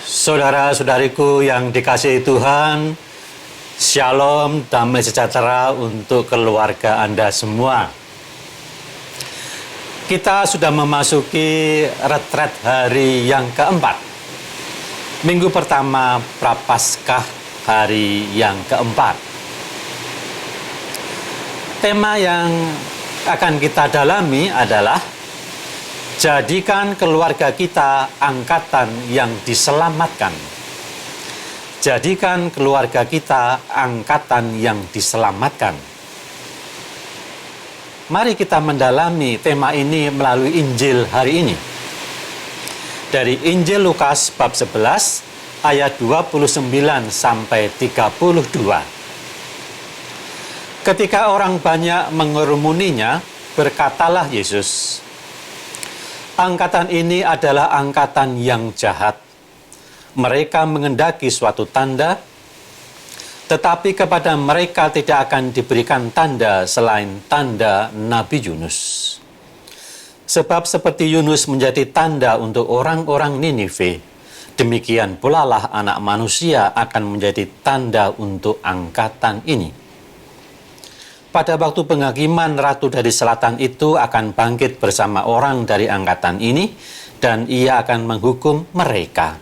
Saudara-saudariku yang dikasihi Tuhan, Shalom, damai sejahtera untuk keluarga Anda semua. Kita sudah memasuki retret hari yang keempat. Minggu pertama Prapaskah hari yang keempat. Tema yang akan kita dalami adalah jadikan keluarga kita angkatan yang diselamatkan. Jadikan keluarga kita angkatan yang diselamatkan. Mari kita mendalami tema ini melalui Injil hari ini. Dari Injil Lukas bab 11 ayat 29 sampai 32. Ketika orang banyak mengerumuninya, berkatalah Yesus, "Angkatan ini adalah angkatan yang jahat. Mereka mengendaki suatu tanda, tetapi kepada mereka tidak akan diberikan tanda selain tanda Nabi Yunus. Sebab seperti Yunus menjadi tanda untuk orang-orang Ninive, demikian pula lah Anak Manusia akan menjadi tanda untuk angkatan ini. Pada waktu penghakiman, ratu dari selatan itu akan bangkit bersama orang dari angkatan ini, dan ia akan menghukum mereka.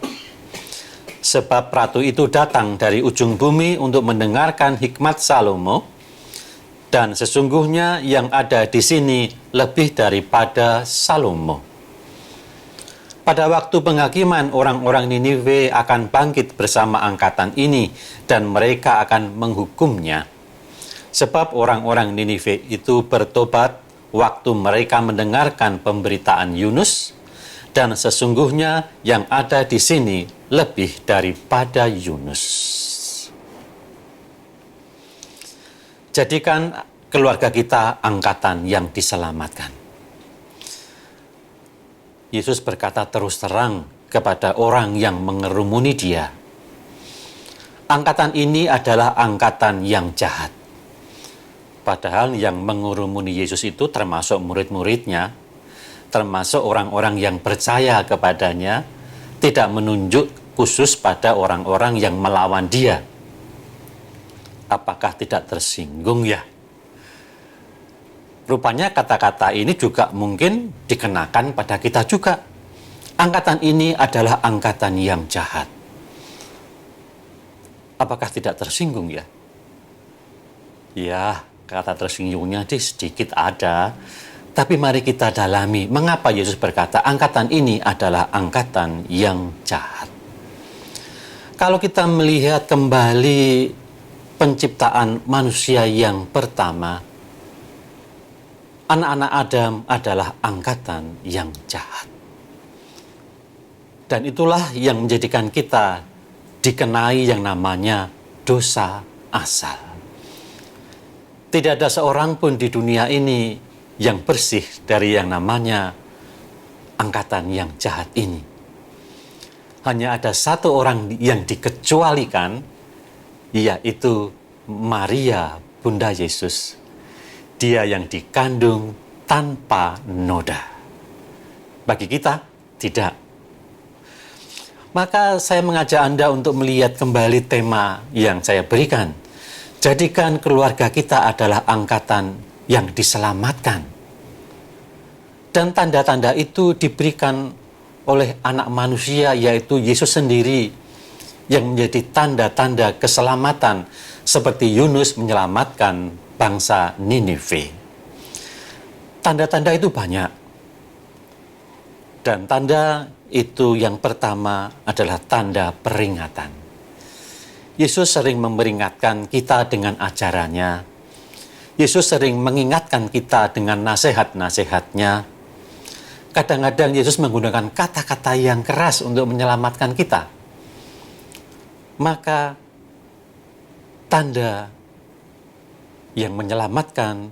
Sebab ratu itu datang dari ujung bumi untuk mendengarkan hikmat Salomo, dan sesungguhnya yang ada di sini lebih daripada Salomo. Pada waktu penghakiman, orang-orang Ninive akan bangkit bersama angkatan ini, dan mereka akan menghukumnya. Sebab orang-orang Ninive itu bertobat waktu mereka mendengarkan pemberitaan Yunus, dan sesungguhnya yang ada di sini lebih daripada Yunus." Jadikan keluarga kita angkatan yang diselamatkan. Yesus berkata terus terang kepada orang yang mengerumuni dia, angkatan ini adalah angkatan yang jahat. Padahal yang mengurumuni Yesus itu termasuk murid-muridnya, termasuk orang-orang yang percaya kepadanya, tidak menunjuk khusus pada orang-orang yang melawan dia. Apakah tidak tersinggung ya? Rupanya kata-kata ini juga mungkin dikenakan pada kita juga. Angkatan ini adalah angkatan yang jahat. Apakah tidak tersinggung ya? Ya, kata tersinggungnya sedikit ada, tapi mari kita dalami mengapa Yesus berkata angkatan ini adalah angkatan yang jahat. Kalau kita melihat kembali penciptaan manusia yang pertama, anak-anak Adam adalah angkatan yang jahat. Dan itulah yang menjadikan kita dikenai yang namanya dosa asal. Tidak ada seorang pun di dunia ini yang bersih dari yang namanya angkatan yang jahat ini. Hanya ada satu orang yang dikecualikan, yaitu Maria, Bunda Yesus. Dia yang dikandung tanpa noda. Bagi kita, tidak. Maka saya mengajak Anda untuk melihat kembali tema yang saya berikan. Jadikan keluarga kita adalah angkatan yang diselamatkan. Dan tanda-tanda itu diberikan oleh anak manusia, yaitu Yesus sendiri, yang menjadi tanda-tanda keselamatan, seperti Yunus menyelamatkan bangsa Ninive. Tanda-tanda itu banyak. Dan tanda itu yang pertama adalah tanda peringatan. Yesus sering memperingatkan kita dengan ajarannya. Yesus sering mengingatkan kita dengan nasihat-nasihatnya. Kadang-kadang Yesus menggunakan kata-kata yang keras untuk menyelamatkan kita. Maka tanda yang menyelamatkan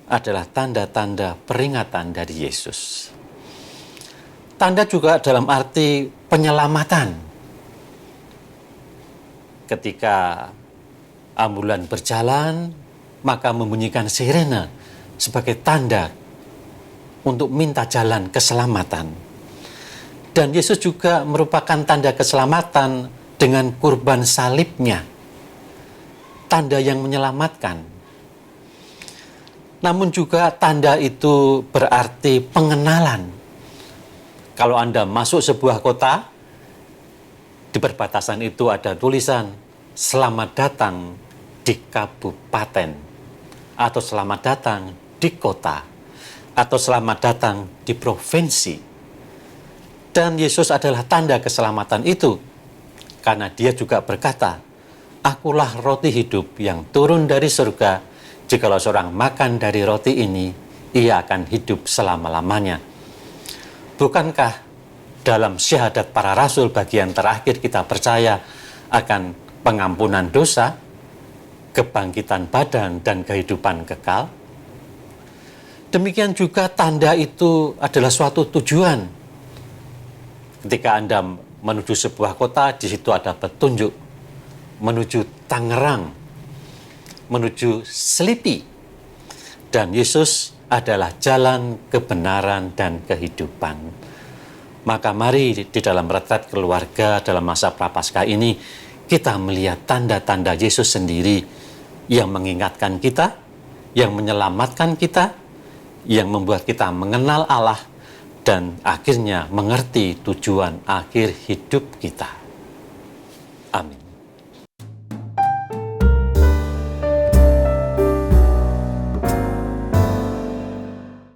adalah tanda-tanda peringatan dari Yesus. Tanda juga dalam arti penyelamatan. Ketika ambulan berjalan, maka membunyikan sirene sebagai tanda untuk minta jalan keselamatan. Dan Yesus juga merupakan tanda keselamatan dengan kurban salibnya. Tanda yang menyelamatkan. Namun juga tanda itu berarti pengenalan. Kalau Anda masuk sebuah kota, di perbatasan itu ada tulisan, "Selamat datang di kabupaten," atau "Selamat datang di kota," atau "Selamat datang di provinsi." Dan Yesus adalah tanda keselamatan itu, karena dia juga berkata, "Akulah roti hidup yang turun dari surga. Jikalau seorang makan dari roti ini, ia akan hidup selama-lamanya." Bukankah dalam syahadat para rasul bagian terakhir kita percaya akan pengampunan dosa, kebangkitan badan, dan kehidupan kekal? Demikian juga tanda itu adalah suatu tujuan. Ketika Anda menuju sebuah kota, di situ ada petunjuk menuju Tangerang, menuju Selipi. Dan Yesus adalah jalan, kebenaran, dan kehidupan. Maka mari di dalam retret keluarga dalam masa Prapaskah ini, kita melihat tanda-tanda Yesus sendiri yang mengingatkan kita, yang menyelamatkan kita, yang membuat kita mengenal Allah, dan akhirnya mengerti tujuan akhir hidup kita. Amin.